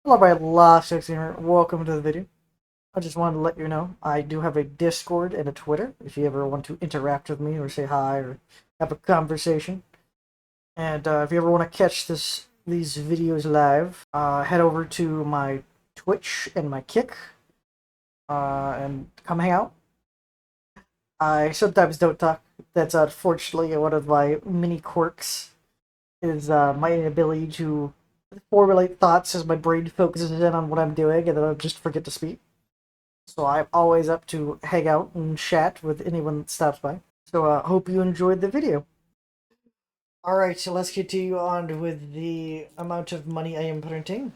Hello, my last gamer. Welcome to the video. I just wanted to let you know I do have a Discord and a Twitter if you ever want to interact with me or say hi or have a conversation. And if you ever want to catch these videos live, head over to my Twitch and my Kick and come hang out. I sometimes don't talk. That's unfortunately one of my mini quirks. Is my inability to formulate thoughts as my brain focuses in on what I'm doing, and then I just forget to speak. So I'm always up to hang out and chat with anyone that stops by. So hope you enjoyed the video. Alright, so let's continue on with the amount of money I am printing.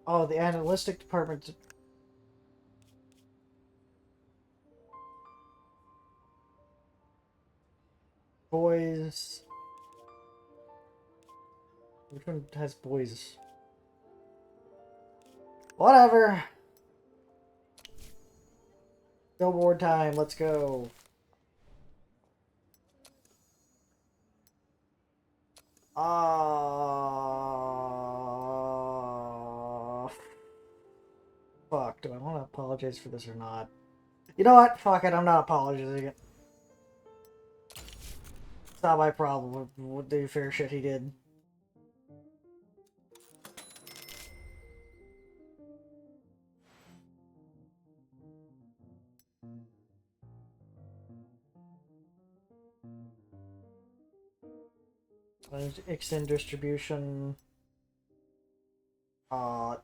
Oh, the analytic department. Boys. Which one has boys? Whatever. Billboard time, let's go. Fuck, do I want to apologize for this or not? You know what? Fuck it, I'm not apologizing. It's not my problem with the fair shit he did. Extend distribution.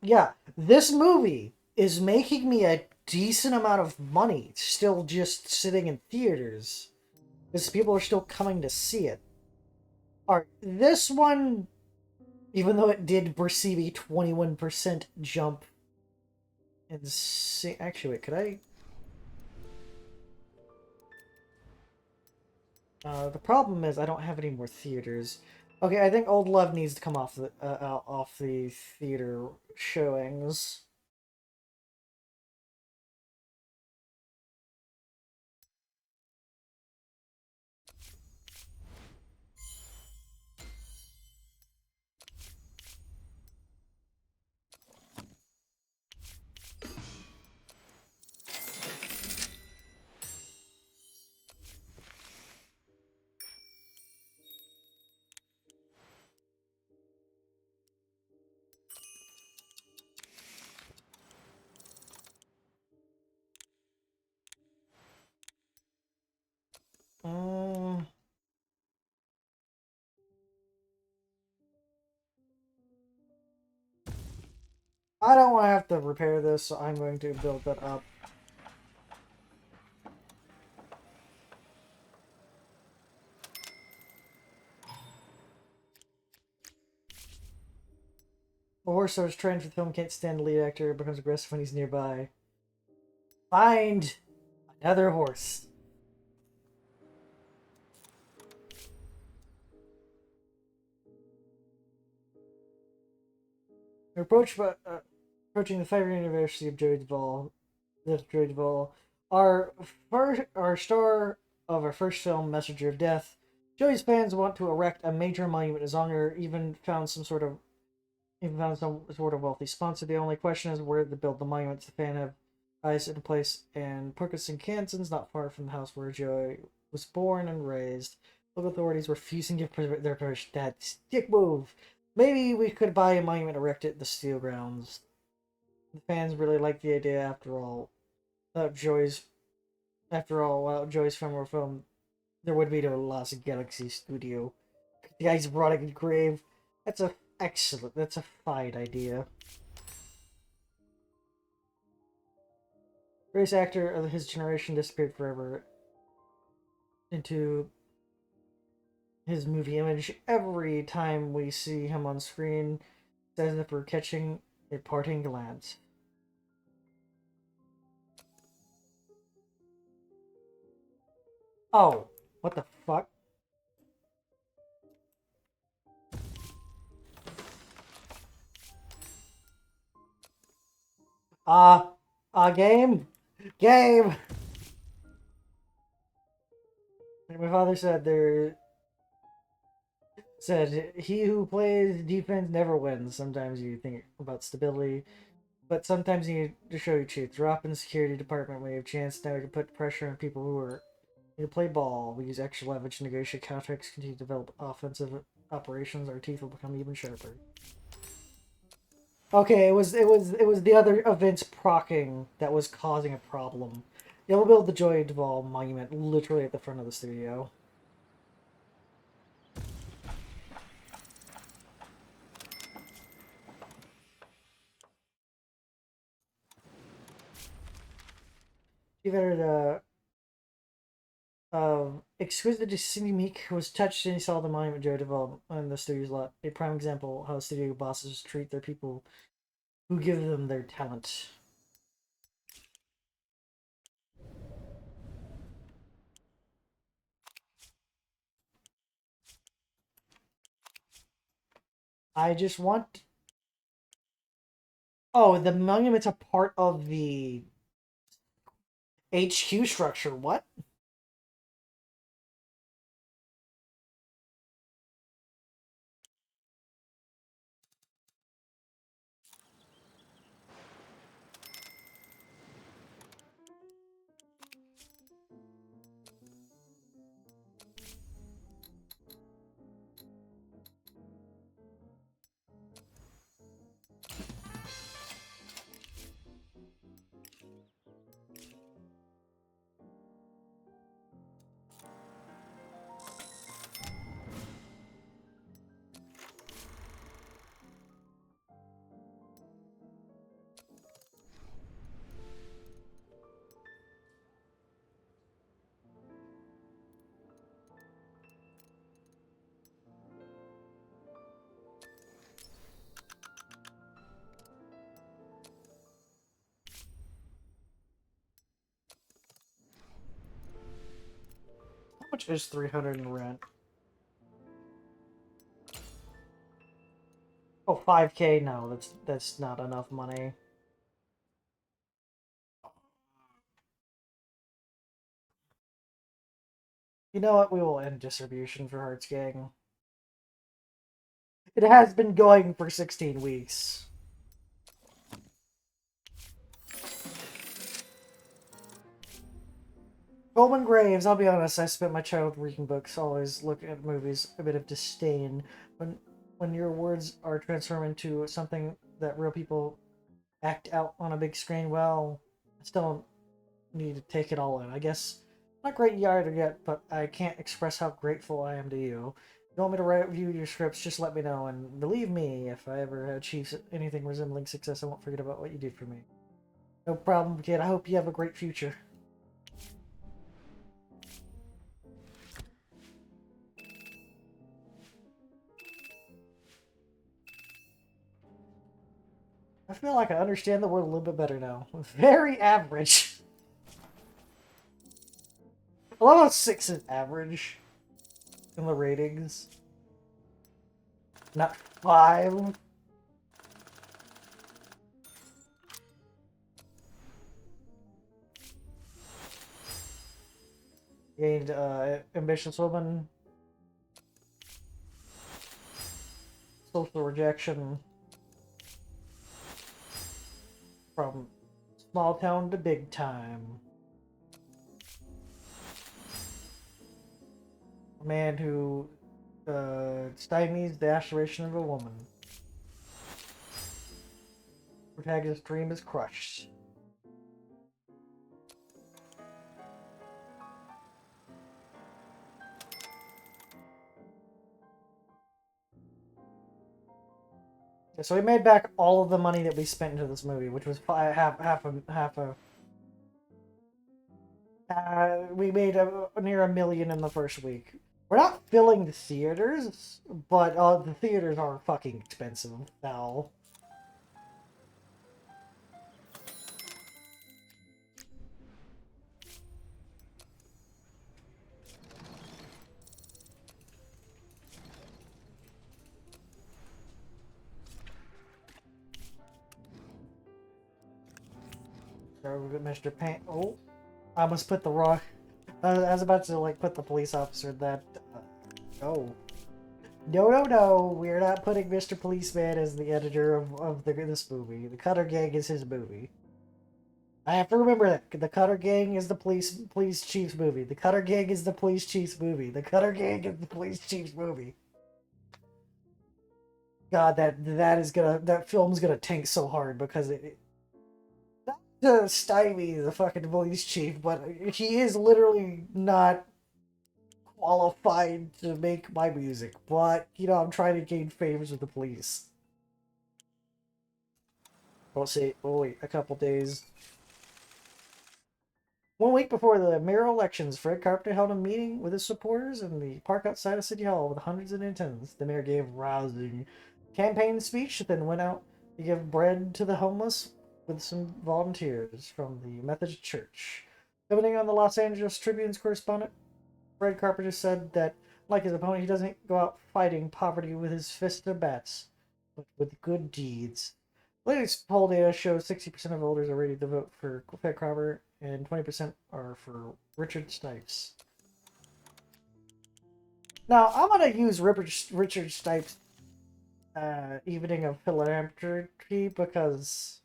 Yeah, this movie is making me a decent amount of money still just sitting in theaters. Because people are still coming to see it. Alright, this one, even though it did receive a 21% jump in see, actually, wait, could I? The problem is I don't have any more theaters. Okay, I think Old Love needs to come off the theater showings. Uh, I don't want to have to repair this, so I'm going to build that up. A horse that was trained for the film can't stand the lead actor, becomes aggressive when he's nearby. Find another horse. Approaching the 5-year anniversary of Joey Duvall. Joey Duvall. Our star of our first film, Messenger of Death. Joey's fans want to erect a major monument in his honor, even found some sort of wealthy sponsor. The only question is where to build the monument. The fan have eyes in a place in Perkinson, Kansas, not far from the house where Joey was born and raised. Local authorities refusing to give their permission. That stick move. Maybe we could buy a monument erected at the steel grounds. The fans really like the idea after all. Joy's without Joy's film or film, there would be no Lost Galaxy studio. The guy's rotting in grave. That's a excellent. That's a fine idea. Greatest actor of his generation disappeared forever into his movie image. Every time we see him on screen, it's as if we're catching a parting glance. Oh, what the fuck? Game? Game! Like my father said he who plays defense never wins. Sometimes you think about stability, but sometimes you need to show your truth. Drop in the security department when you have a chance. Now we can put pressure on people who are you play ball. We use extra leverage to negotiate contracts, continue to develop offensive operations. Our teeth will become even sharper. Okay, it was the other events procking that was causing a problem. Yeah, we'll build the Joy Duvall monument literally at the front of the studio. You better exquisite Cindy Meek was touched and he saw the monument Joy Duvall in the studio's lot. A prime example how studio bosses treat their people who give them their talent. I just want. Oh, the monument's a part of the HQ structure. What? How much is 300 in rent? Oh, 5K? No, that's not enough money. You know what? We will end distribution for Hearts Gang. It has been going for 16 weeks. Coleman Graves, I'll be honest, I spent my childhood reading books, always looking at movies, a bit of disdain. When your words are transformed into something that real people act out on a big screen, well, I still need to take it all in. I guess not great yard yet, but I can't express how grateful I am to you. If you want me to review your scripts, just let me know, and believe me, if I ever achieve anything resembling success, I won't forget about what you did for me. No problem, kid. I hope you have a great future. I feel like I understand the word a little bit better now. Very average. I love how 6 is average in the ratings. Not 5. Gained ambitious woman. Social rejection. From small town to big time. A man who stymies the aspiration of a woman. protagonist's dream is crushed. So we made back all of the money that we spent into this movie, which was half a. We made near $1 million in the first week. We're not filling the theaters, but the theaters are fucking expensive now. Mr. Paint. Oh, I almost put the wrong. I was about to like put the police officer that. No. No. We're not putting Mr. Policeman as the editor of this movie. The Cutter Gang is his movie. I have to remember that. The Cutter Gang is the police chief's movie. The Cutter Gang is the police chief's movie. The Cutter Gang is the police chief's movie. God, that film's gonna tank so hard because not to stymie the fucking police chief, but he is literally not qualified to make my music. But you know, I'm trying to gain favors with the police. We'll see. We'll wait a couple days. 1 week before the mayoral elections, Fred Carpenter held a meeting with his supporters in the park outside of City Hall with hundreds in attendance. The mayor gave a rousing campaign speech, then went out to give bread to the homeless with some volunteers from the Methodist Church. Commenting on the Los Angeles Tribune's correspondent, Fred Carpenter said that, like his opponent, he doesn't go out fighting poverty with his fists or bats, but with good deeds. Latest poll data shows 60% of voters are ready to vote for Fred Carpenter, and 20% are for Richard Snipes. Now, I'm going to use Richard Snipes' Evening of Philanthropy because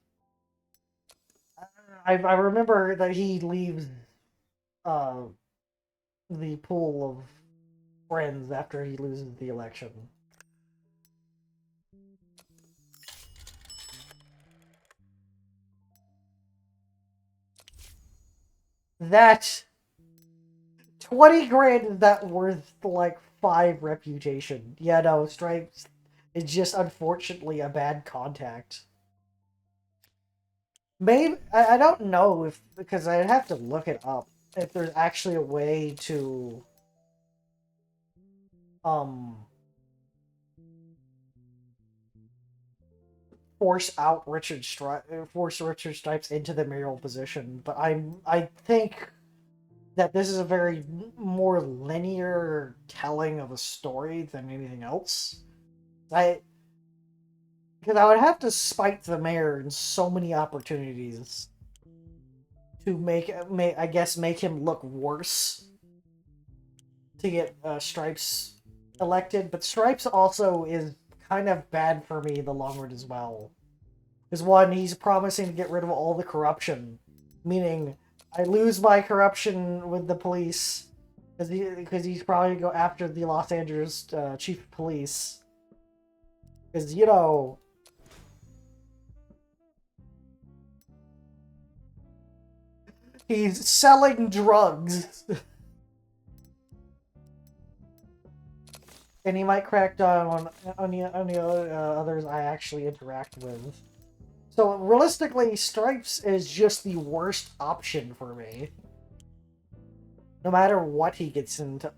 I remember that he leaves the pool of friends after he loses the election. That 20 grand is not worth like 5 reputation. Yeah, no, Stripes is just unfortunately a bad contact. Maybe I don't know if because I'd have to look it up if there's actually a way to force Richard Stripes into the mayoral position, but I think that this is a very more linear telling of a story than anything else. Because I would have to spite the mayor in so many opportunities to make him look worse to get Stripes elected, but Stripes also is kind of bad for me in the long run as well. Because one, he's promising to get rid of all the corruption, meaning I lose my corruption with the police because he's probably going to go after the Los Angeles chief of police. Because, you know, he's selling drugs. And he might crack down on the others I actually interact with. So realistically, Stripes is just the worst option for me. No matter what he getting into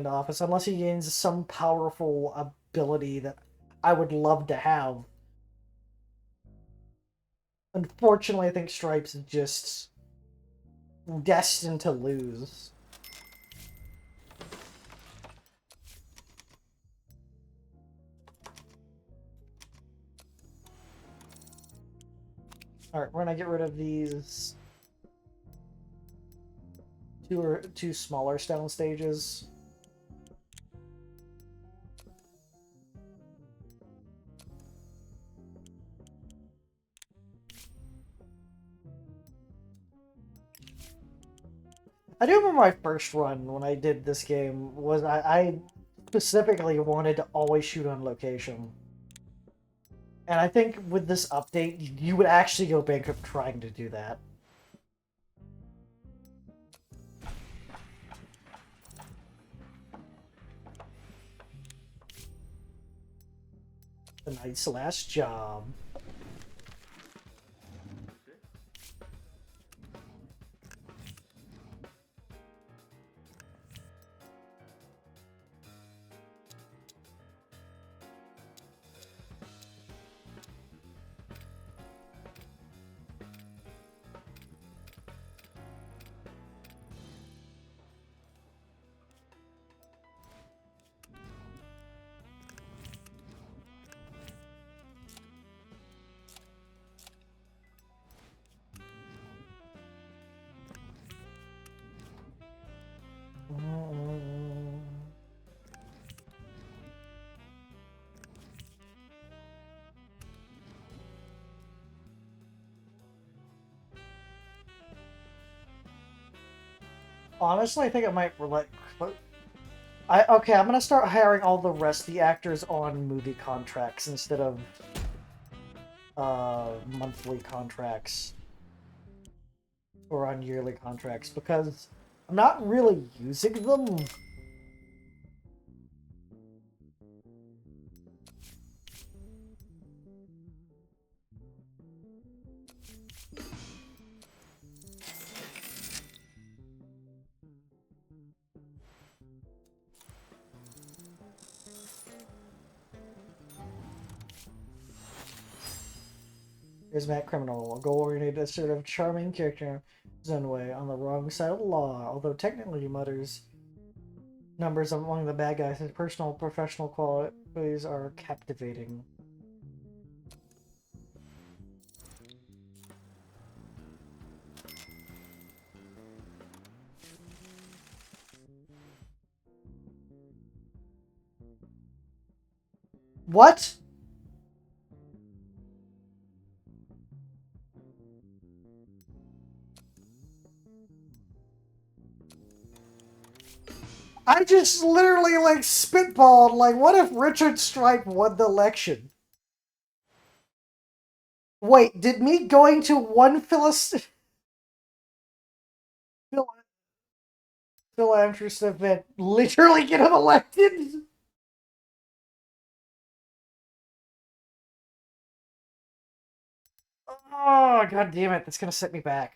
office, unless he gains some powerful ability that I would love to have. Unfortunately, I think Stripes is just destined to lose. Alright, we're gonna get rid of these two smaller stone stages. I do remember my first run when I did this game was I specifically wanted to always shoot on location. And I think with this update, you would actually go bankrupt trying to do that. A nice last job. Honestly, I think it might like. Okay, I'm gonna start hiring all the rest of the actors on movie contracts instead of monthly contracts or on yearly contracts because I'm not really using them. Here's Matt Criminal, a goal-oriented, assertive, charming character his own way, on the wrong side of the law, although technically he mutters numbers among the bad guys. His personal, professional qualities are captivating. What? I just literally like spitballed. Like, what if Richard Stripe won the election? Wait, did me going to one philanthropist event literally get him elected? Oh, god damn it. That's gonna set me back.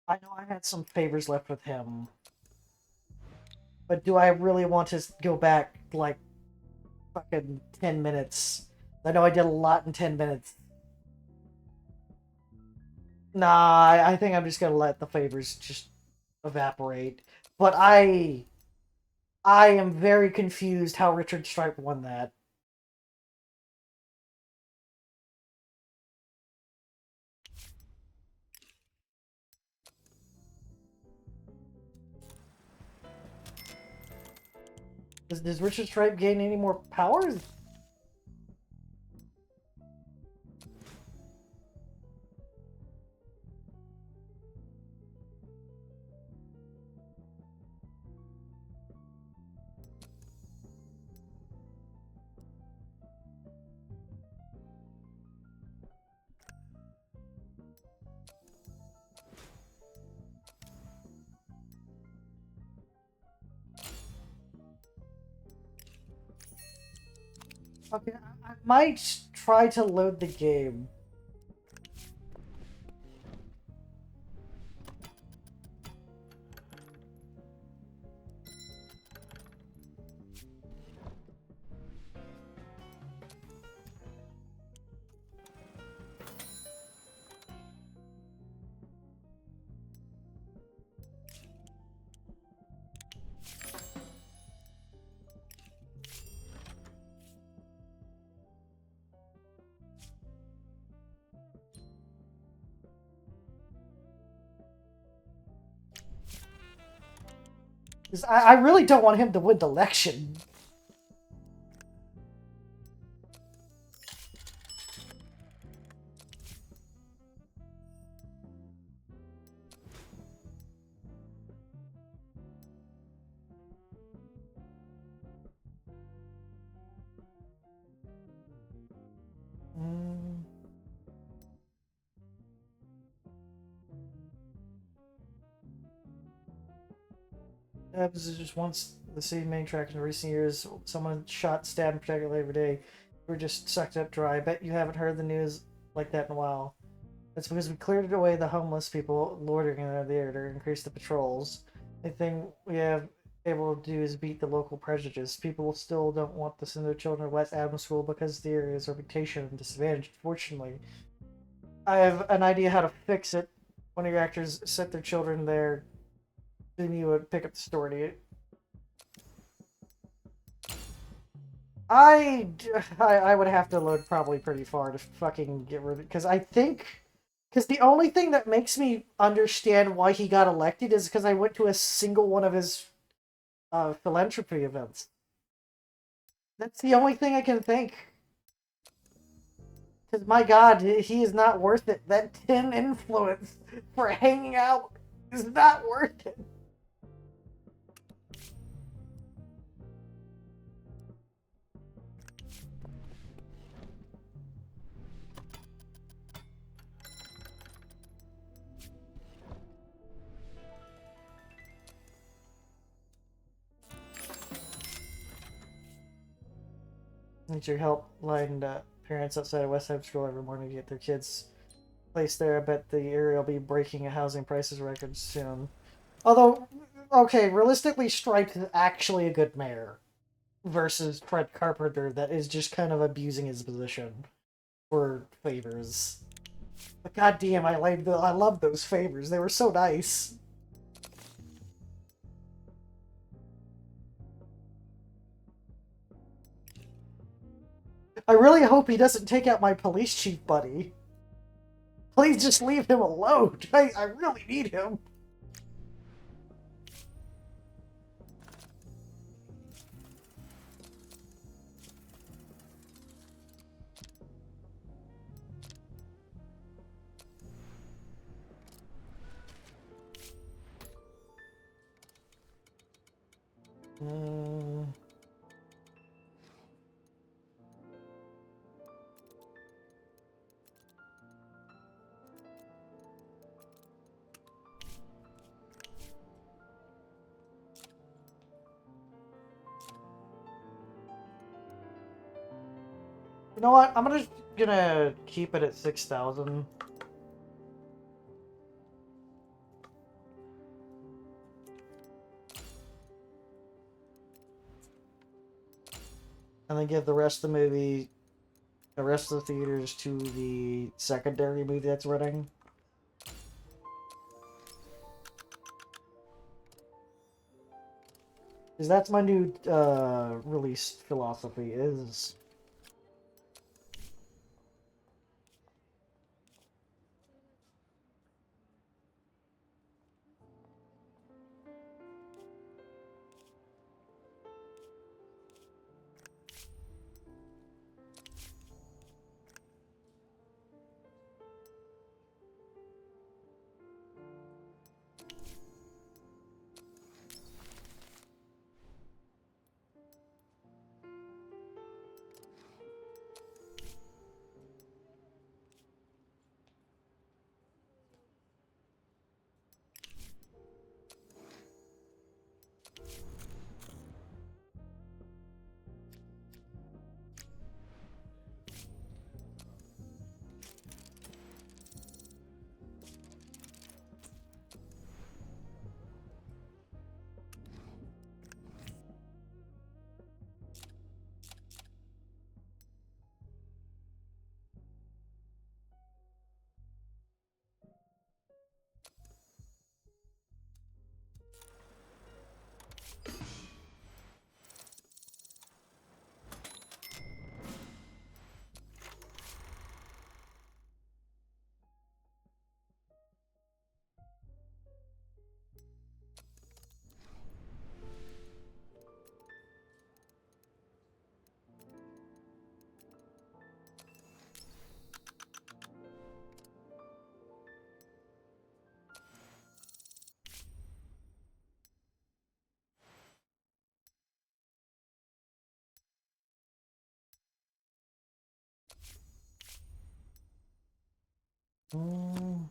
I know I had some favors left with him. But do I really want to go back, like, fucking 10 minutes? I know I did a lot in 10 minutes. Nah, I think I'm just gonna let the favors just evaporate. But I am very confused how Richard Stripe won that. Does Richard Stripe gain any more powers? Okay, I might try to load the game. Because I really don't want him to win the election. happens is just once the city main track in recent years, someone shot, stabbed, and protected every day. We're just sucked up dry. I bet you haven't heard the news like that in a while. That's because we cleared away the homeless people loitering in the air to increase the patrols. The thing we have able to do is beat the local prejudice. People still don't want to send their children to West Adams School because the area's reputation and disadvantage. Fortunately, I have an idea how to fix it. One of your actors sent their children there. Then you would pick up the story. I would have to load probably pretty far to fucking get rid of it, because the only thing that makes me understand why he got elected is because I went to a single one of his philanthropy events. That's the only thing I can think. Because my God, he is not worth it. That 10 influence for hanging out is not worth it. Need your help lined parents outside of West Side School every morning to get their kids placed there. I bet the area will be breaking a housing prices record soon. Although, okay, realistically, Strike is actually a good mayor versus Fred Carpenter that is just kind of abusing his position for favors. But goddamn, I love those favors. They were so nice. I really hope he doesn't take out my police chief buddy. Please just leave him alone. I really need him. Mm. You know what? I'm gonna keep it at 6,000. And then give the rest of the movie, the rest of the theaters to the secondary movie that's running. Because that's my new release philosophy is... Mm.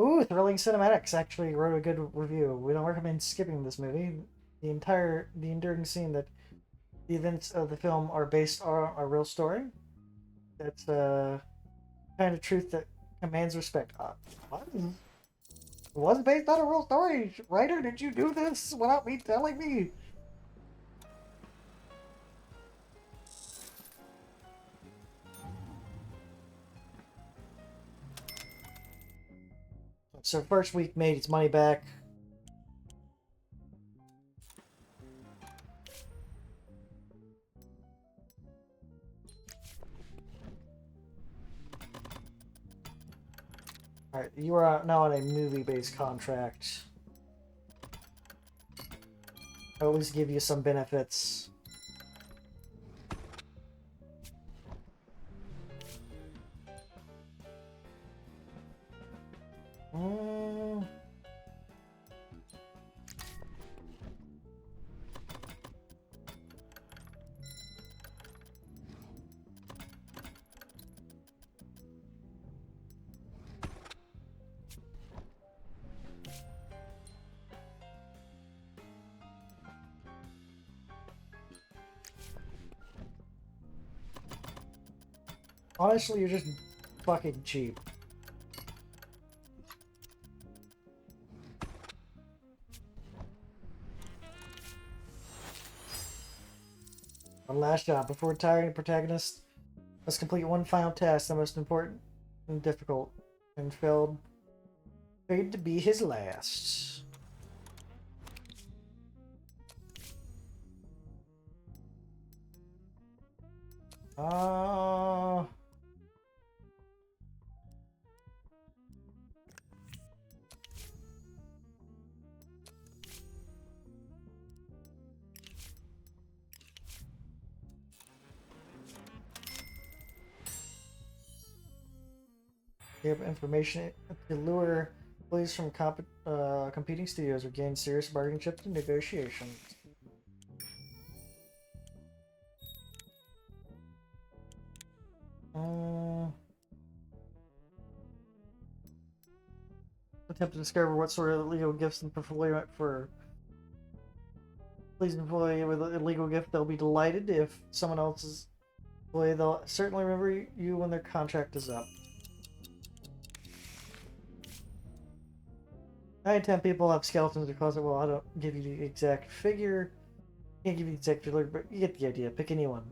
Ooh, thrilling cinematics. Actually, wrote a good review. We don't recommend skipping this movie. The enduring scene that the events of the film are based on a real story. That's kind of truth that commands respect. What? It was based on a real story. Writer, did you do this without me telling me? So first week made its money back. Alright, you are now on a movie-based contract. I'll at least give you some benefits. Mm. Honestly, you're just fucking cheap. One last job. Before retiring, the protagonist must complete one final task, the most important and difficult, and failed. Fated to be his last. Uh... Give information to lure employees from competing studios or gain serious bargaining chips in negotiations. Attempt to discover what sort of illegal gifts and portfolio for please employee with an illegal gift. They'll be delighted if someone else's employee. They'll certainly remember you when their contract is up. 9 10 people have skeletons in their closet. Well, I don't give you the exact figure. Can't give you the exact figure, but you get the idea. Pick anyone.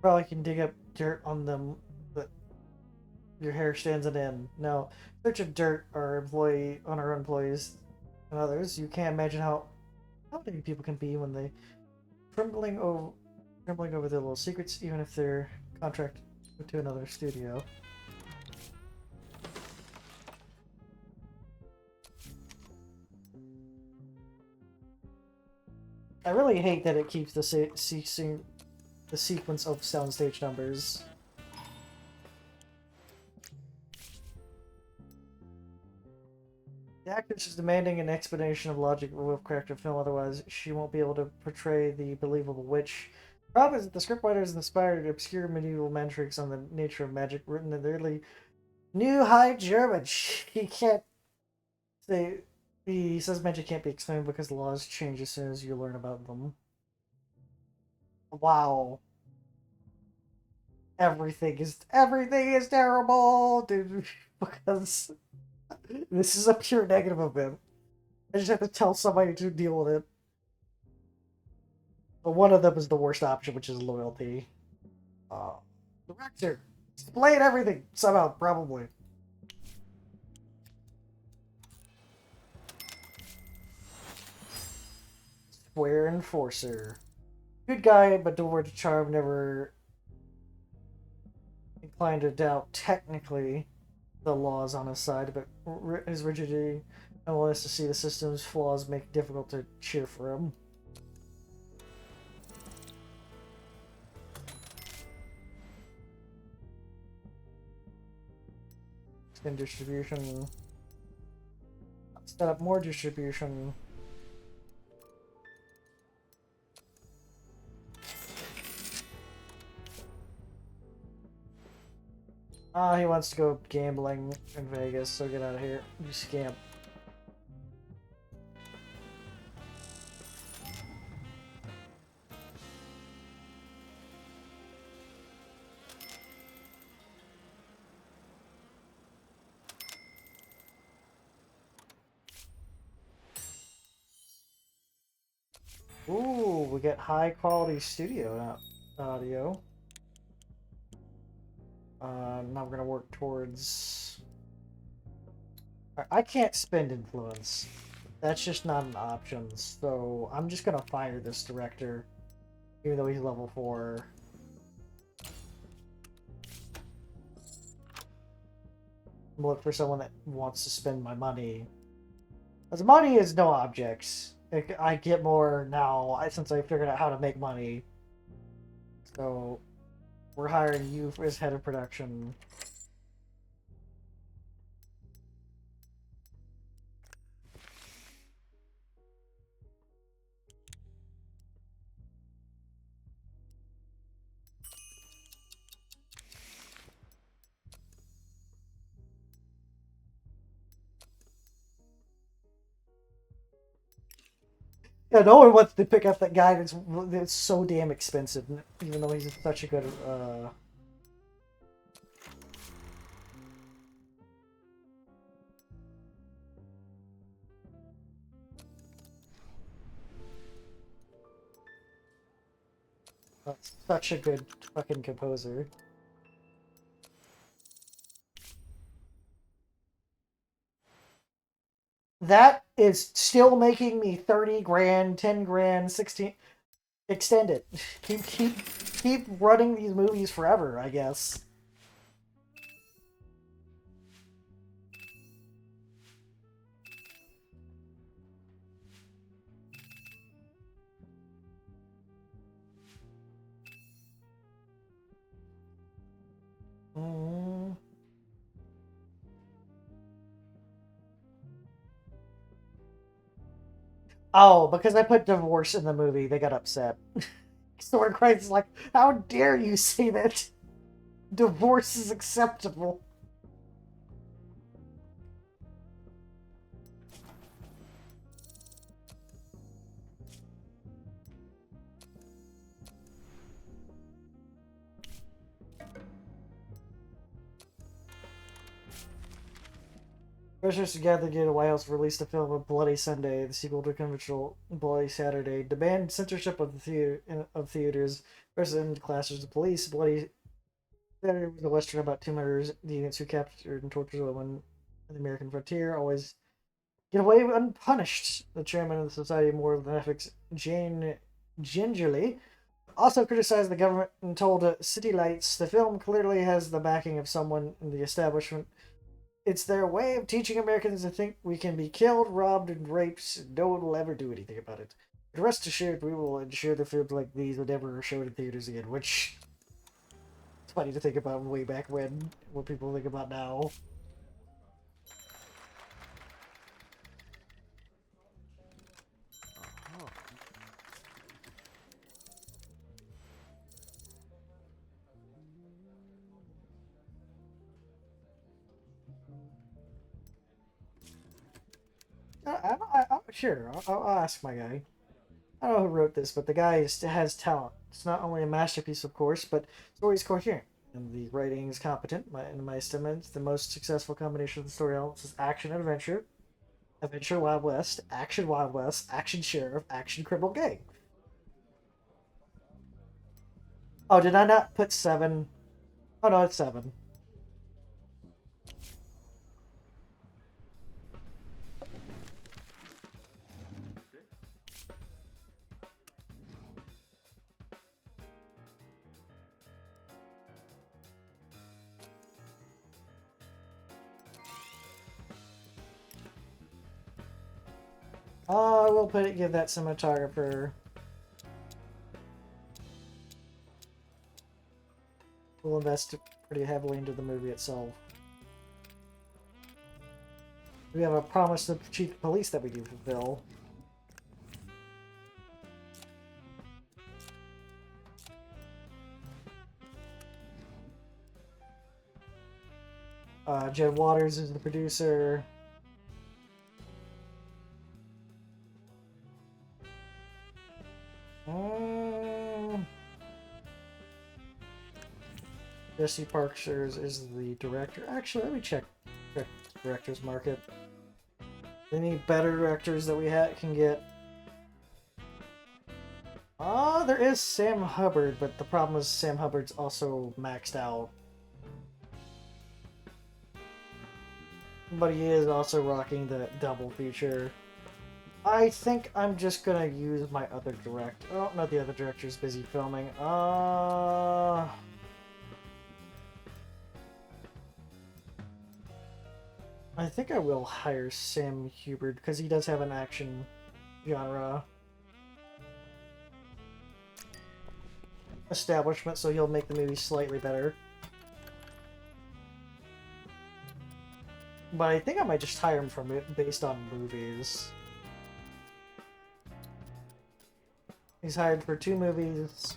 Probably can dig up dirt on them that your hair stands it in. No, search of dirt or employee on our employees and others. You can't imagine how many people can be when they trembling over their little secrets, even if they're contracted to another studio. I really hate that it keeps the sequence of soundstage numbers. The actress is demanding an explanation of logic with character film, otherwise she won't be able to portray the believable witch. The problem is that the scriptwriter is inspired obscure medieval metrics on the nature of magic written in the early New High German. He can't say. He says magic can't be explained because the laws change as soon as you learn about them. Wow. Everything is terrible, dude. Because this is a pure negative event. I just have to tell somebody to deal with it. But one of them is the worst option, which is loyalty. Director. Explain everything somehow, probably. Square Enforcer. Good guy, but devoid to charm, never inclined to doubt technically the laws on his side, but his rigidity and willingness to see the system's flaws make it difficult to cheer for him. Extend distribution. Set up more distribution. Oh, he wants to go gambling in Vegas, so get out of here. You scamp. Ooh, we get high quality studio audio. Now we're gonna work towards. I can't spend influence. That's just not an option. So I'm just gonna fire this director, even though he's level 4. Look for someone that wants to spend my money. Because money is no objects. I get more now since I figured out how to make money. So we're hiring you as head of production. Yeah, no one wants to pick up that guy that's so damn expensive, even though he's such a good. Such a good fucking composer. That is still making me 30 grand, 10 grand, 16. Extend it. Keep running these movies forever, I guess. Mm. Oh, because I put divorce in the movie, they got upset. Sword Christ is like, how dare you say that divorce is acceptable? Pressures together get a White House released a film of Bloody Sunday, the sequel to conventional Bloody Saturday. Demand censorship of of theaters. President clashes the police. Bloody Saturday was a western about two murderers, the units who captured and tortured women in the American frontier. Always get away unpunished. The chairman of the Society of Moral Ethics, Jane Gingerly, also criticized the government and told City Lights the film clearly has the backing of someone in the establishment. It's their way of teaching Americans to think we can be killed, robbed, and raped, and no one will ever do anything about it. But rest assured, we will ensure that films like these would never show in theaters again, which it's funny to think about way back when, what people think about now. Sure, I'll ask my guy. I don't know who wrote this, but the guy has talent. It's not only a masterpiece, of course, but the story's coherent. And the writing is competent. In my estimate, the most successful combination of the story elements is action and adventure. Adventure Wild West, action sheriff, action criminal gang. Oh, did I not put 7? Oh no, it's 7. Oh, we'll give that cinematographer. We'll invest pretty heavily into the movie itself. We have a promise to the chief of police that we do fulfill. Jed Waters is the producer. Jesse Parkshires is the director. Actually, let me check the director's market. Any better directors that we can get? There is Sam Hubbard, but the problem is Sam Hubbard's also maxed out. But he is also rocking the double feature. I think I'm just gonna use my other director. Oh, no, the other director's busy filming. I think I will hire Sam Hubbard, because he does have an action genre establishment, so he'll make the movie slightly better. But I think I might just hire him from it based on movies. He's hired for 2 movies.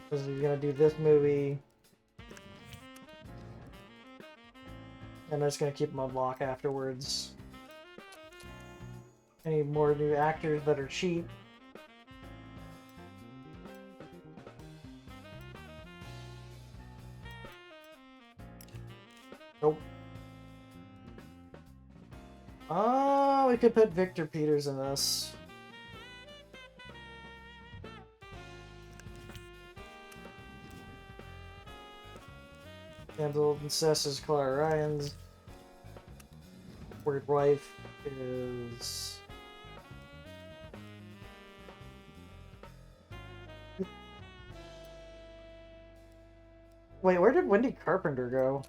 Because he's gonna do this movie. And I'm just gonna keep him on lock afterwards. Any more new actors that are cheap? Nope. Oh, we could put Victor Peters in this. Angela Incest is Clara Ryan's. Weird Wife is... Wait, where did Wendy Carpenter go?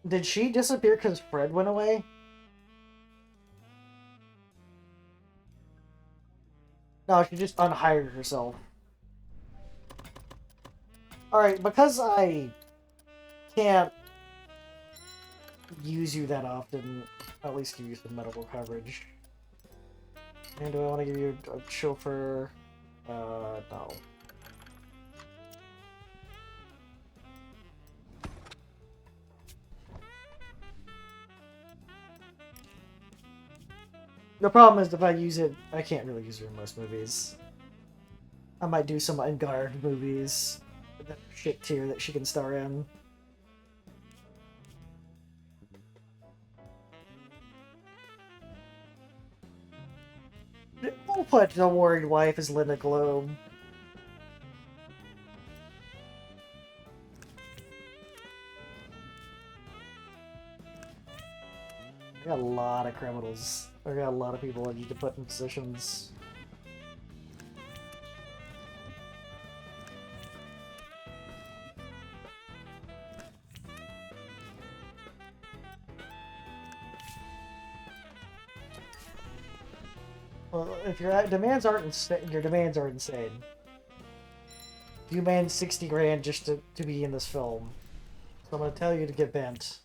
Did she disappear because Fred went away? No, she just unhired herself. Alright, because I can't use you that often, at least give you some medical coverage. And do I want to give you a chauffeur? No. The problem is if I use it, I can't really use her in most movies. I might do some unguarded movies that are shit tier that she can star in. We'll put The Worried Wife as Linda Globe. I got a lot of criminals. I got a lot of people I need to put in positions. Well, if your demands aren't insane, your demands are insane. You demand 60 grand just to be in this film. So I'm gonna tell you to get bent.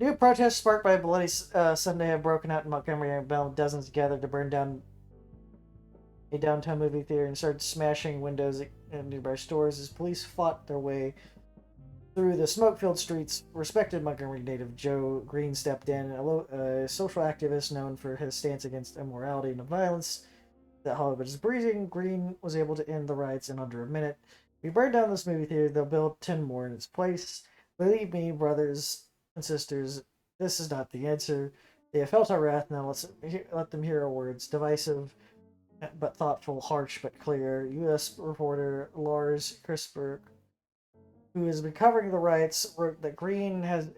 New protests sparked by a bloody Sunday have broken out in Montgomery, Alabama. Dozens gathered to burn down a downtown movie theater and started smashing windows in nearby stores as police fought their way through the smoke-filled streets. Respected Montgomery native Joe Green stepped in, a social activist known for his stance against immorality and violence that Hollywood is breathing. Green was able to end the riots in under a minute. If we burn down this movie theater, they'll build 10 more in its place. Believe me, brothers and sisters, this is not the answer. They have felt our wrath, now let them hear our words. Divisive but thoughtful, harsh but clear. U.S. reporter Lars Crisper, who has been covering the riots, wrote that Green has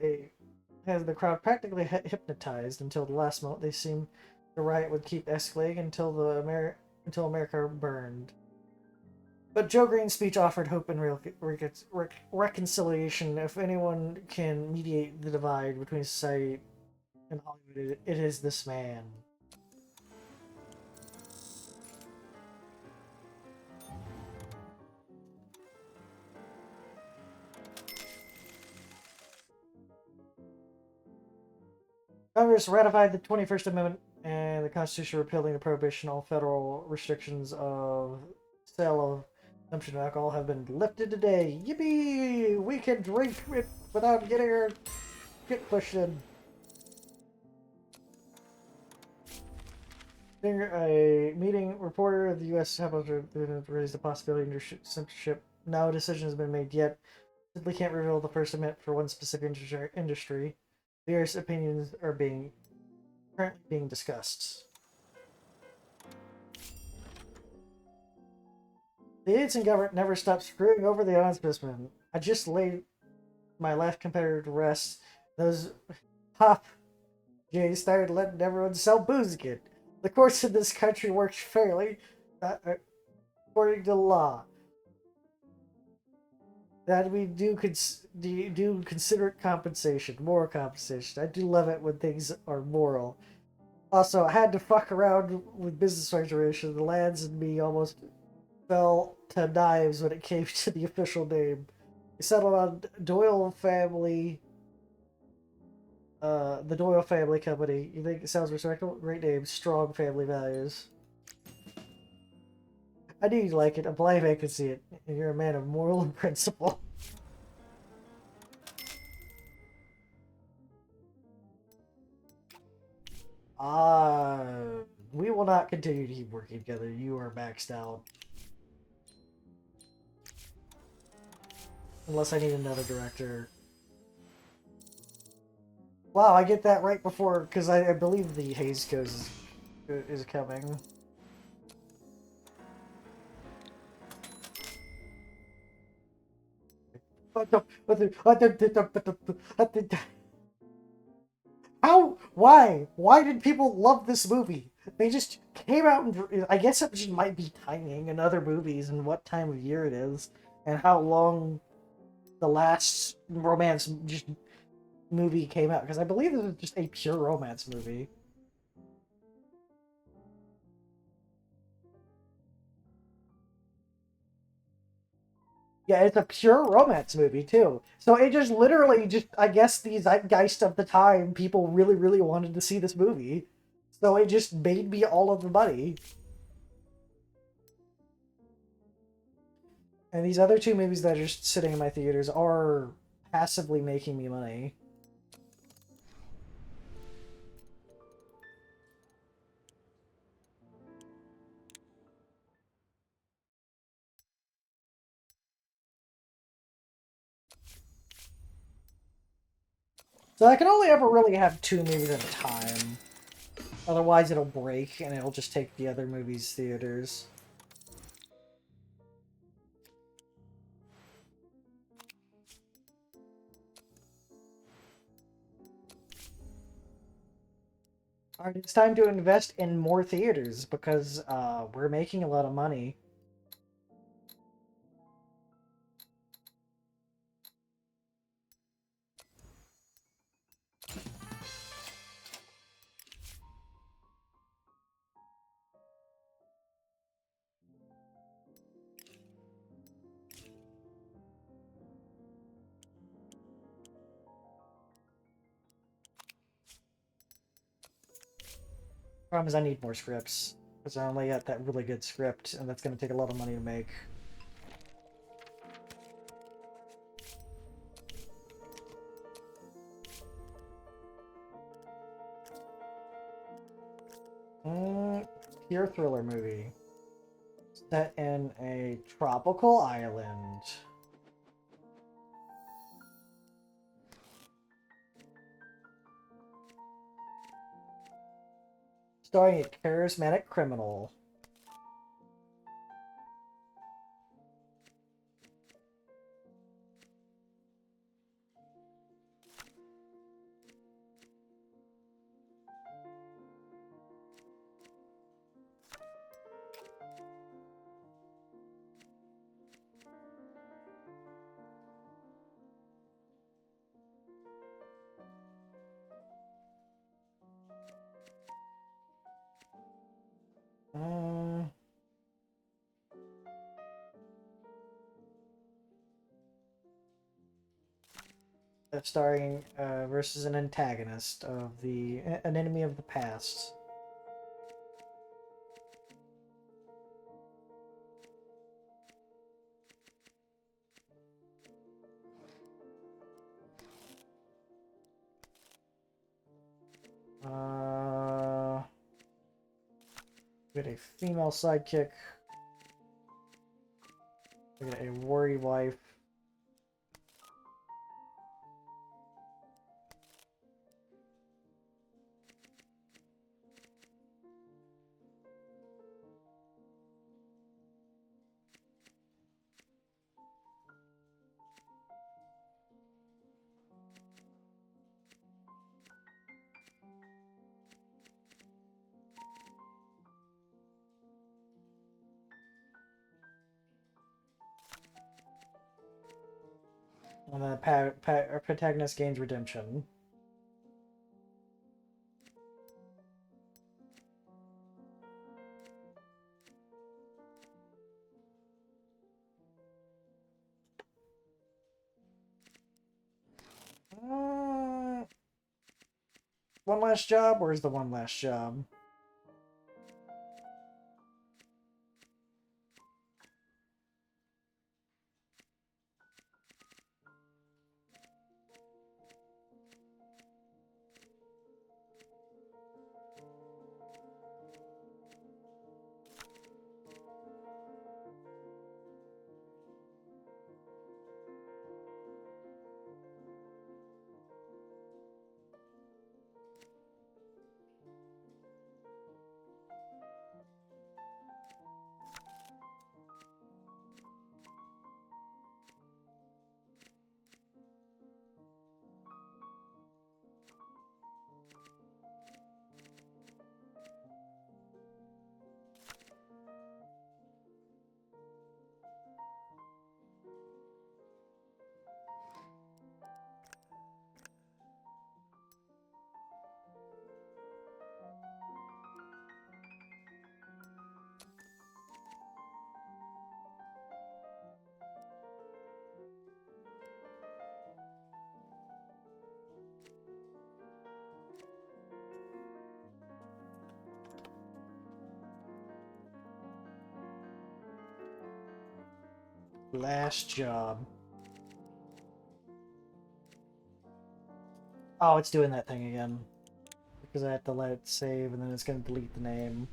the crowd practically hypnotized until the last moment. They seemed the riot would keep escalating until America burned. But Joe Green's speech offered hope and reconciliation. If anyone can mediate the divide between society in Hollywood, it is this man. Congress ratified the 21st Amendment and the Constitution repealing the prohibition. All federal restrictions of sale of consumption of alcohol have been lifted today. Yippee! We can drink it without getting our shit pushed in. A meeting reporter of the U.S. House raised the possibility of censorship. No decision has been made yet. Simply can't reveal the First Amendment for one specific industry. Various opinions are currently being discussed. The idiots in government never stop screwing over the ombudsman. I just laid my last competitor to rest. Those pop Jays started letting everyone sell booze again. The courts in this country work fairly, according to law. That we do considerate compensation, moral compensation. I do love it when things are moral. Also, I had to fuck around with business registration. The lands and me almost fell to knives when it came to the official name. We settled on Doyle Family. The Doyle Family Company. You think it sounds respectable? Great name, strong family values. I knew you'd like it. A blind man can see it. And you're a man of moral and principle. We will not continue to keep working together. You are maxed out. Unless I need another director. Wow, I get that right before, because I believe the Haze Coast is coming. How? Why? Why did people love this movie? They just came out and I guess it just might be timing and other movies and what time of year it is and how long the last romance just movie came out, because I believe this is just a pure romance movie. Yeah, it's a pure romance movie too. So it just literally just, I guess, the zeitgeist of the time, people really, really wanted to see this movie. So it just made me all of the money. And these other two movies that are just sitting in my theaters are passively making me money. So I can only ever really have two movies at a time. Otherwise it'll break and it'll just take the other movies' theaters. Alright, it's time to invest in more theaters because we're making a lot of money. Problem is I need more scripts, because I only got that really good script, and that's going to take a lot of money to make. Pure thriller movie. Set in a tropical island. Starring a charismatic criminal. starring versus an antagonist of an enemy of the past. We got a female sidekick. We got a worry wife. And then our protagonist gains redemption. One last job? Where's the one last job? Last job. Oh, it's doing that thing again. Because I have to let it save, and then it's going to delete the name.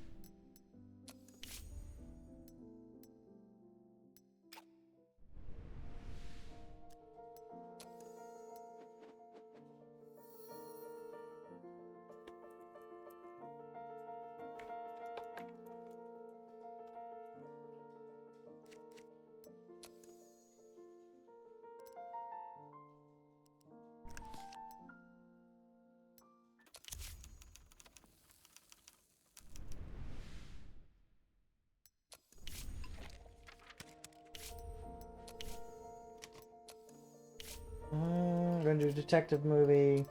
Going to do a detective movie.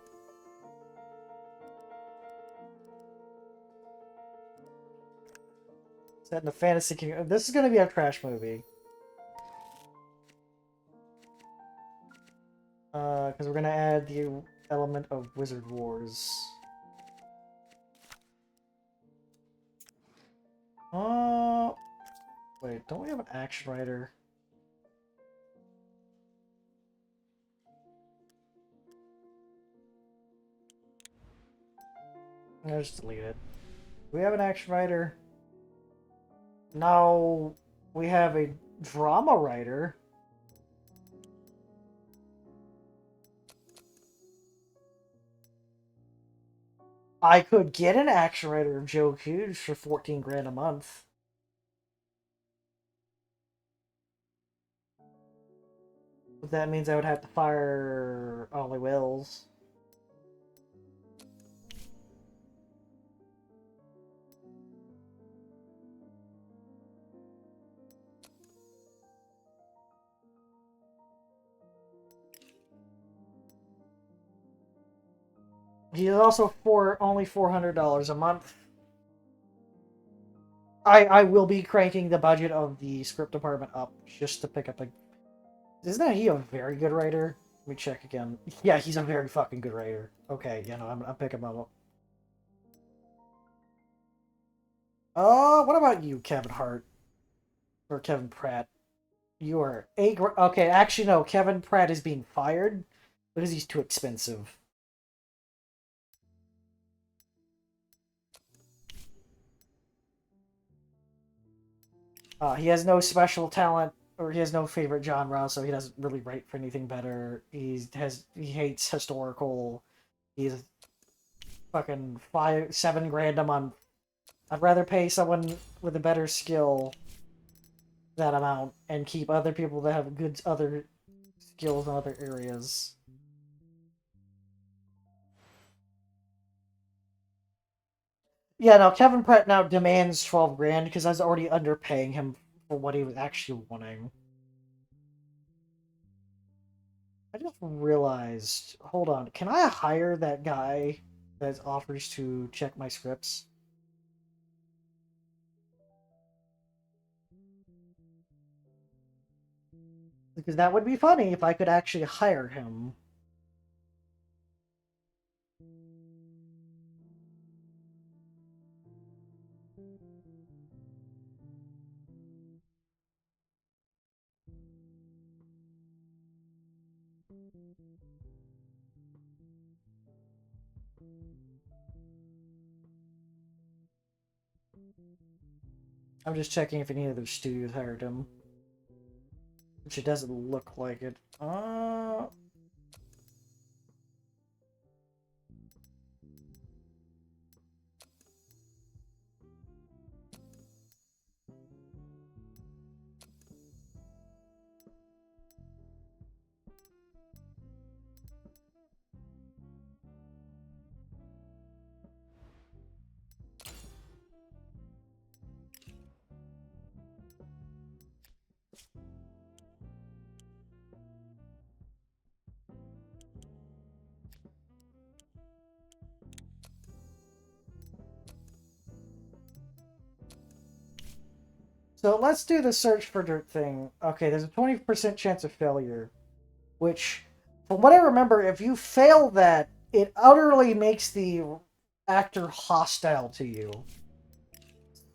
Set in a fantasy kingdom. This is going to be our trash movie. Because we're going to add the element of Wizard Wars. Wait, don't we have an action writer? I'll just delete it. Do we have an action writer? No, we have a drama writer. I could get an action writer of Joe Hughes for 14 grand a month. But that means I would have to fire Ollie Wills. He's also only $400 a month. I will be cranking the budget of the script department up just to pick up a... Isn't he a very good writer? Let me check again. Yeah, he's a very fucking good writer. Okay, you know, I'm picking him up. Oh, what about you, Kevin Hart? Or Kevin Pratt? You are okay, actually no, Kevin Pratt is being fired because he's too expensive. He has no special talent, or he has no favorite genre, so he doesn't really write for anything better. He hates historical. He's fucking 7 grand a month. I'd rather pay someone with a better skill that amount and keep other people that have good other skills in other areas. Yeah, no, Kevin Pratt now demands 12 grand because I was already underpaying him for what he was actually wanting. I just realized, hold on, can I hire that guy that offers to check my scripts? Because that would be funny if I could actually hire him. I'm just checking if any other studios hired him. Which it doesn't look like it. So let's do the search for dirt thing. Okay, there's a 20% chance of failure, which, from what I remember, if you fail that, it utterly makes the actor hostile to you.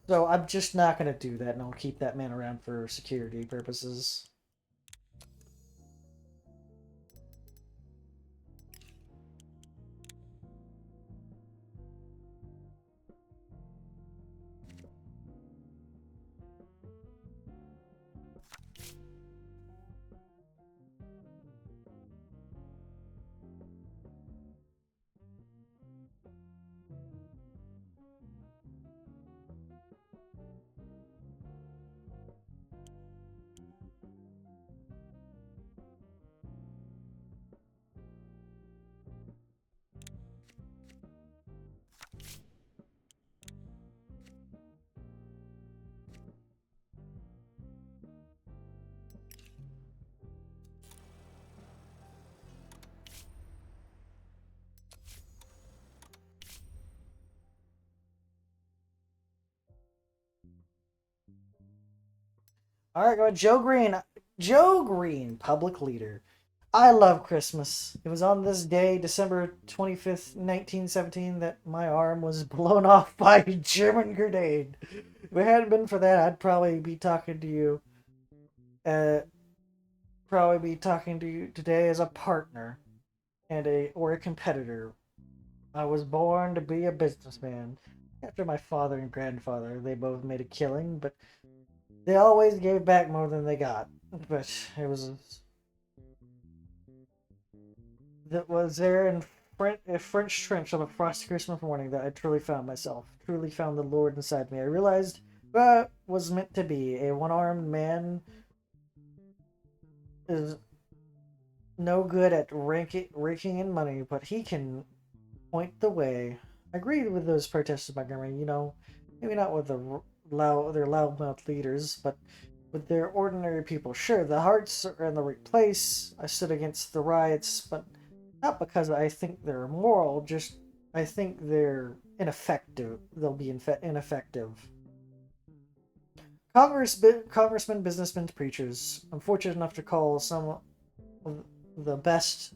So I'm just not gonna do that, and I'll keep that man around for security purposes. All right, go ahead. Joe Green. Joe Green, public leader. I love Christmas. It was on this day, December 25th, 1917, that my arm was blown off by a German grenade. If it hadn't been for that, I'd probably be talking to you. Probably be talking to you today as a partner and a competitor. I was born to be a businessman. After my father and grandfather, they both made a killing, but they always gave back more than they got. But it was there in a French trench on a frosty Christmas morning that I truly found myself, truly found the Lord inside me. I realized what was meant to be. A one-armed man is no good at raking in money, but he can point the way. I agree with those protesters, Montgomery. You know, maybe not with their loudmouth leaders, but with their ordinary people. Sure, the hearts are in the right place. I stood against the riots, but not because I think they're immoral. Just I think they're ineffective. They'll be ineffective. Congressmen, businessmen, preachers. I'm fortunate enough to call some the best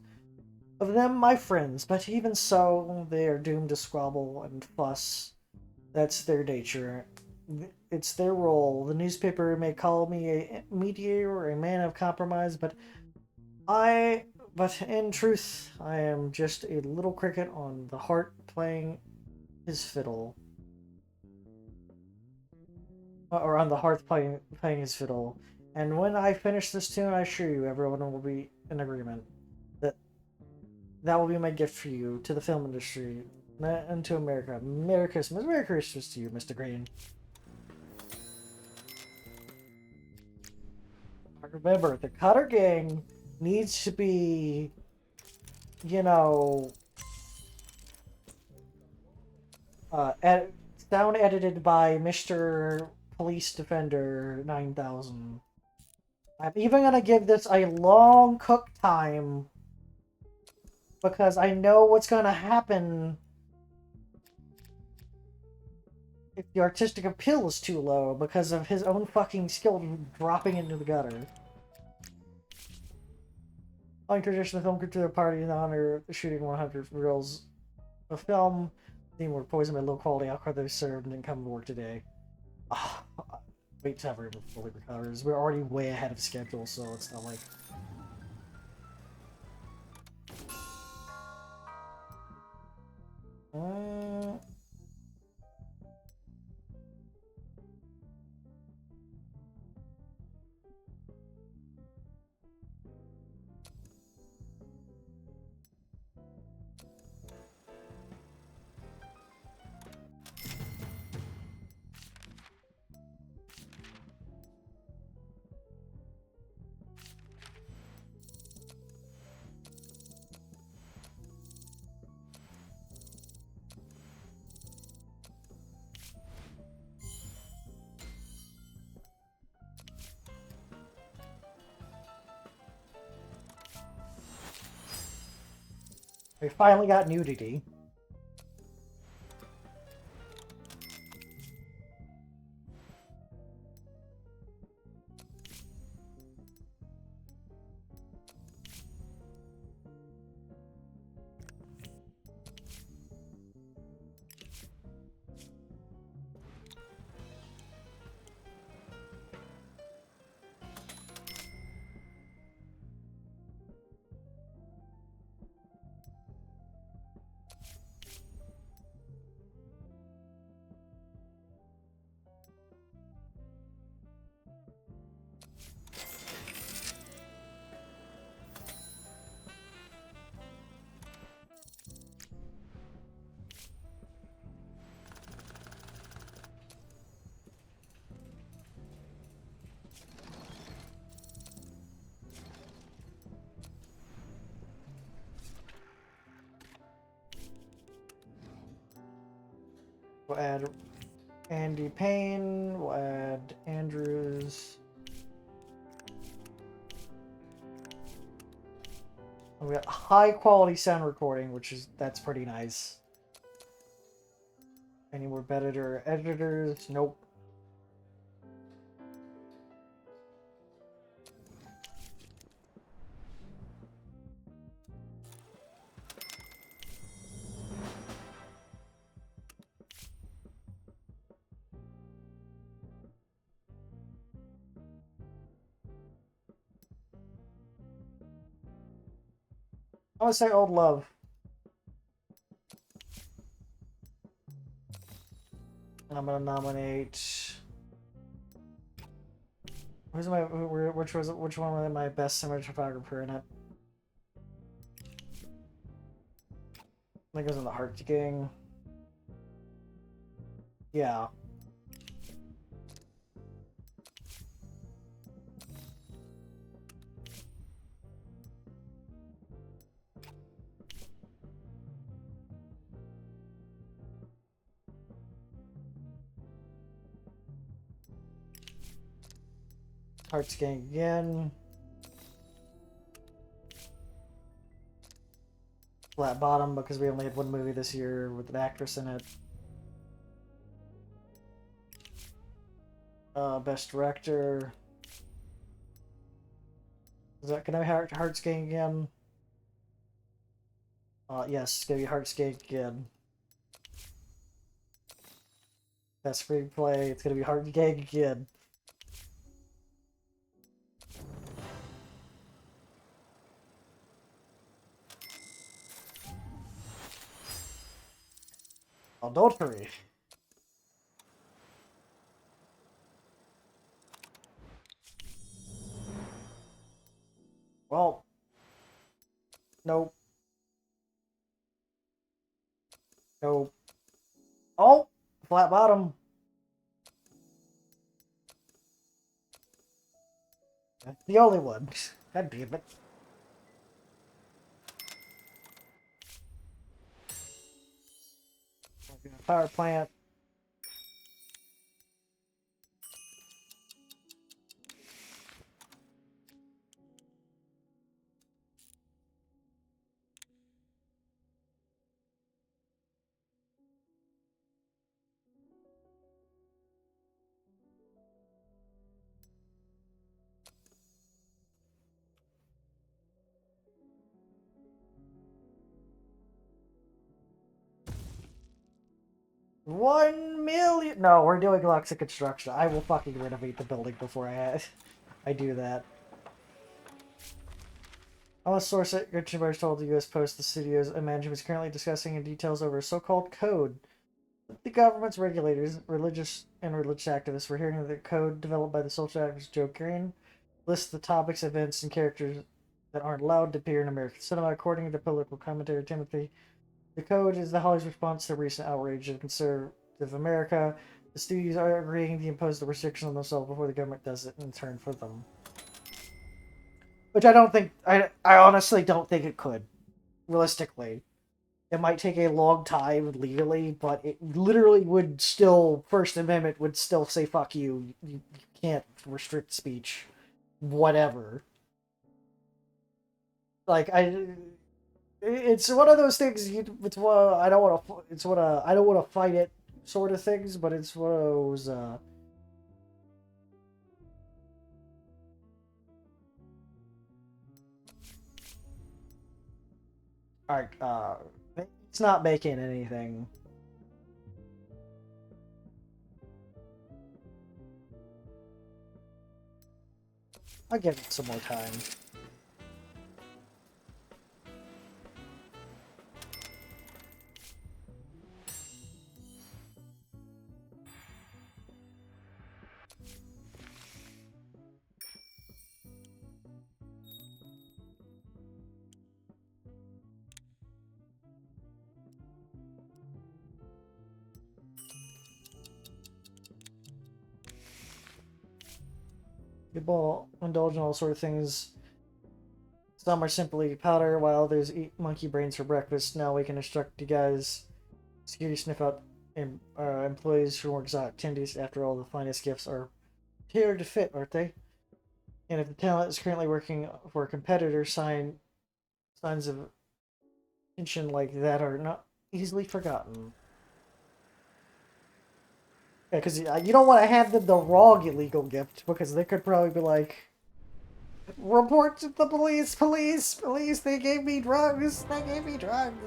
of them my friends, but even so, they are doomed to squabble and fuss. That's their nature. It's their role. The newspaper may call me a mediator or a man of compromise, I, but in truth, I am just a little cricket on the hearth playing his fiddle. Or on the hearth playing his fiddle. And when I finish this tune, I assure you everyone will be in agreement. That that will be my gift for you, to the film industry, and to America. Merry Christmas. Merry Christmas to you, Mr. Green. Remember, the Cutter Gang needs to be, you know, sound edited by Mr. Police Defender 9000. I'm even gonna give this a long cook time because I know what's gonna happen if the artistic appeal is too low because of his own fucking skill dropping into the gutter. On tradition, the film crew to their party in honor of shooting 100 reels of film. Theme were poisoned by low quality alcohol they served and didn't come to work today. Oh, wait till everyone fully recovers. We're already way ahead of schedule, so it's not like... We finally got nudity. We'll add Andy Payne, we'll add Andrews. We got high quality sound recording, that's pretty nice. Any more better editors? Nope. I want to say Old Love. I'm gonna nominate. Which one was my best cinematographer in it? I think it was in the Heart King. Yeah. Hearts Gang again. Flat Bottom because we only had one movie this year with an actress in it. Best Director. Can I heart scan again? Yes, it's gonna be heart scan again. Best screenplay, it's gonna be heart scan again. Adultery. Well, nope. Nope. Oh! Flat bottom. That's the only one. God damn it. Power plant. $1 million. No, we're doing lots of construction. I will fucking renovate the building before I do that. On a source that Richard Myers told the U.S. Post the studio's management is currently discussing in details over a so-called code. The government's regulators, religious activists, were hearing that the code developed by the social activist Joe Green lists the topics, events, and characters that aren't allowed to appear in American cinema. According to political commentator Timothy, the code is the Holly's response to recent outrage in conservative America. The studios are agreeing to impose the restrictions on themselves before the government does it in turn for them. Which I don't think, I honestly don't think it could, realistically. It might take a long time legally, but it literally would still, First Amendment would still say, fuck you, you can't restrict speech, whatever. Like, it's one of those things, it's one, I don't want to, it's one of, I don't want to fight it sort of things, but it's one of those, alright, it's not making anything. I'll give it some more time. People indulge in all sort of things. Some are simply powder, while others eat monkey brains for breakfast. Now we can instruct you guys. Security sniff out employees who work exotic activities. After all, the finest gifts are tailored to fit, aren't they? And if the talent is currently working for a competitor, signs of attention like that are not easily forgotten. Yeah, because you don't want to hand them the wrong illegal gift, because they could probably be like, report to the police, police, police, they gave me drugs, they gave me drugs.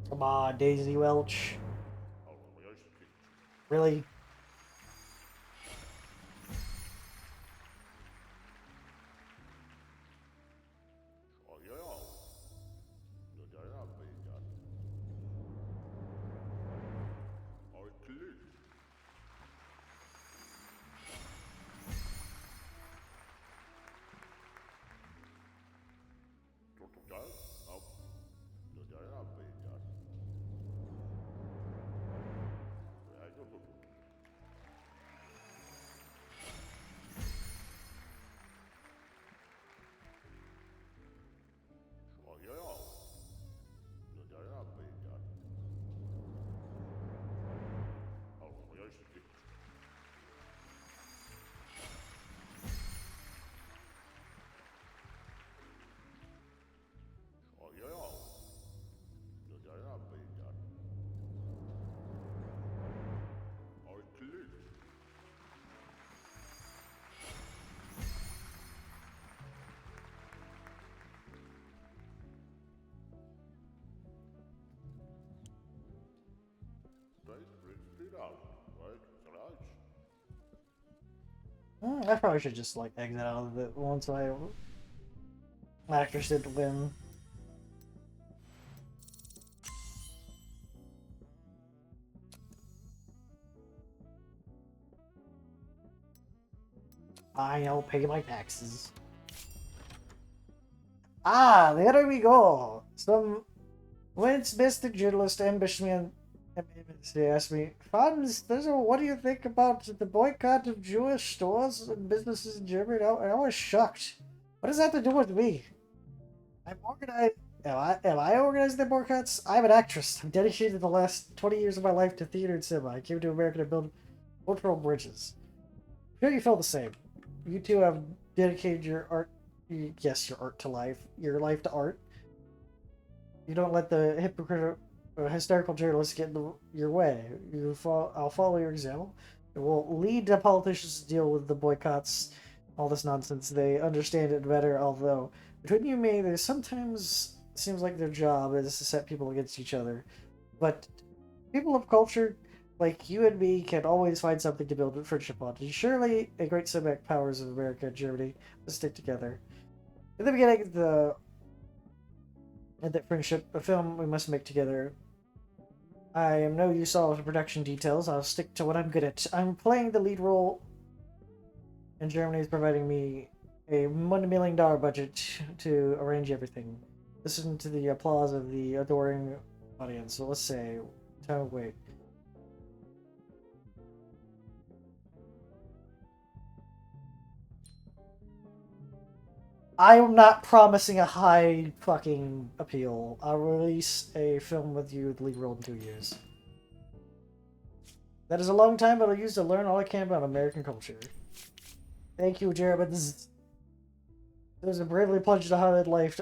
Come on, Daisy Welch. Really? I probably should just like exit out of it once my actors didn't win. I'll pay my taxes. Ah, there we go. Some once Mr. Journalist ambushed me and they asked me, Franz, what do you think about the boycott of Jewish stores and businesses in Germany? I was shocked. What does that have to do with me? I'm organized. Am I organizing the boycotts? I'm an actress. I'm dedicated the last 20 years of my life to theater and cinema. I came to America to build cultural bridges. I'm sure you feel the same. You too have dedicated your art, yes, your art to life, your life to art. You don't let the hysterical journalists get in your way. I'll follow your example. It will lead the politicians to deal with the boycotts, all this nonsense. They understand it better, although between you and me, there sometimes seems like their job is to set people against each other. But people of culture, like you and me, can always find something to build a friendship on. And surely a great symbiotic powers of America and Germany will stick together. In the beginning, that friendship, a film we must make together. I am no use all of the production details. I'll stick to what I'm good at. I'm playing the lead role, and Germany is providing me a $1 million budget to arrange everything. Listen to the applause of the adoring audience. So let's say, wait. I'm not promising a high fucking appeal. I'll release a film with you, the lead role, in 2 years. That is a long time, but I'll use to learn all I can about American culture. Thank you, Jared. This is a bravely plunged into Hollywood life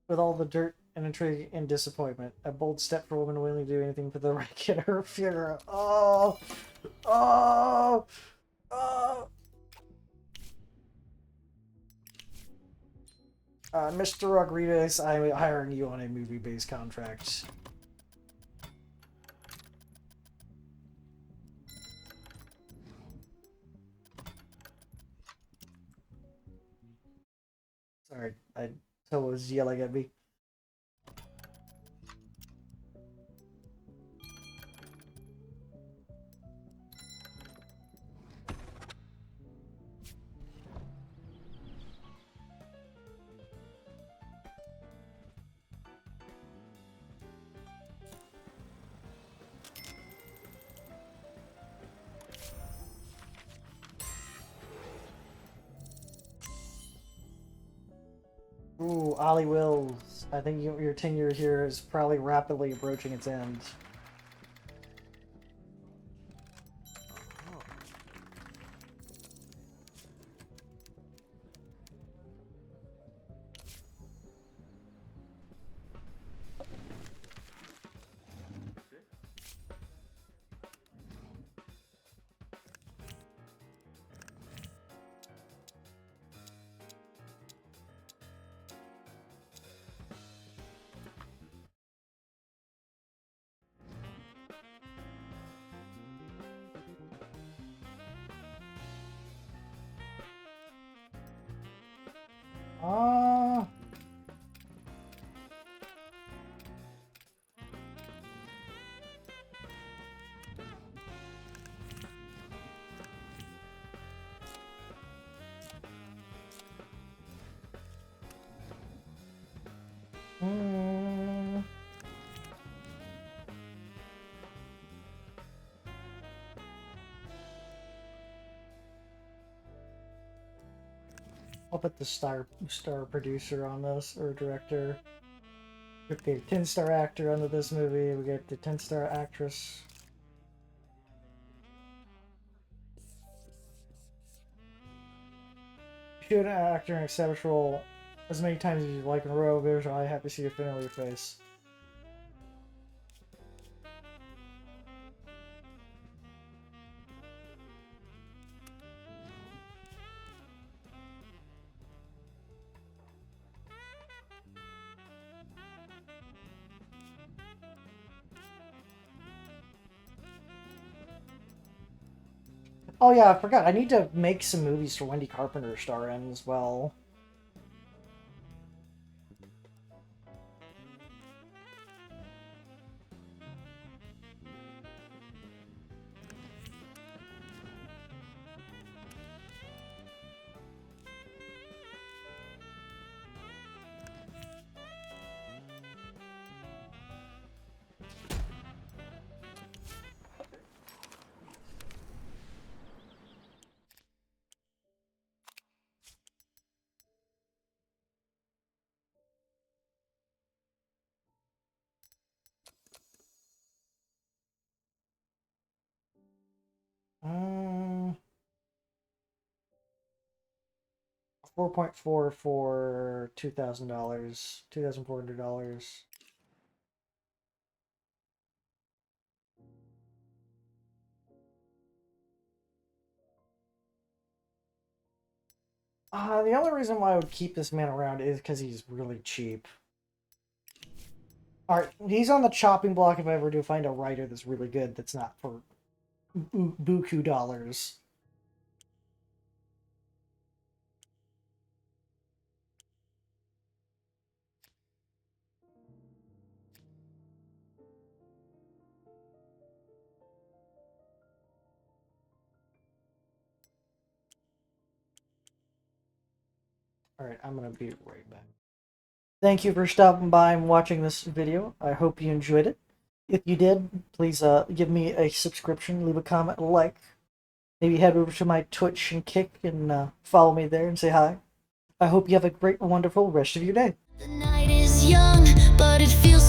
with all the dirt and intrigue and disappointment. A bold step for a woman willing to do anything for the right kid at her funeral. Oh! Oh! Oh! Mr. Rodriguez, I'm hiring you on a movie-based contract. Sorry, someone was yelling at me. Ooh, Ollie Wills. I think your tenure here is probably rapidly approaching its end. Ah. Hmm. I'll put the star producer on this, or director. Get the 10-star actor under this movie. We get the 10-star actress. Shoot an actor in a established role as many times as you like in a row. There's I happy to see your familiar face. Oh yeah, I forgot. I need to make some movies for Wendy Carpenter star in as well. Um, 4.4 for $2,000, $2,400. The only reason why I would keep this man around is because he's really cheap. Alright, he's on the chopping block if I ever do find a writer that's really good that's not for buku dollars. Alright, I'm gonna be right back. Thank you for stopping by and watching this video. I hope you enjoyed it. If you did, please give me a subscription, leave a comment, a like. Maybe head over to my Twitch and Kick and follow me there and say hi. I hope you have a great, wonderful rest of your day. The night is young, but it feels